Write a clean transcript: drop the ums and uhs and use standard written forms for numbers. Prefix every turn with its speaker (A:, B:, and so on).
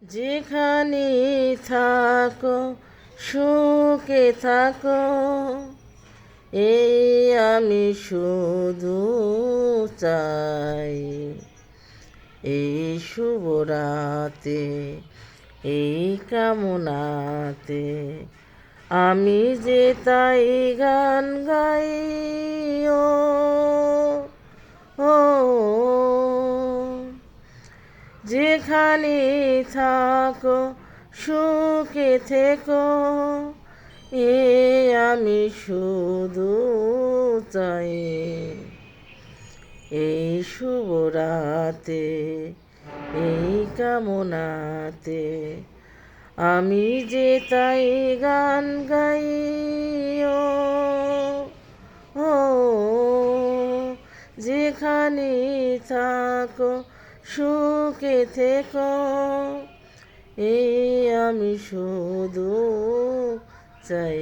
A: যেখানে থাকো সুখে থাকো, এই আমি শুধু চাই। এই শুভ রাতে, এই কামনাতে আমি যে তাই গান গাই। ও ও যেখানে থাকো সুখে থেকো, এ আমি শুধু চাই। এই শুভ রাতে, এই কামনাতে আমি যে তাই গান গাই। ও ও যেখানে থাকো সুখে থেকো, এই আমি শুধু চাই।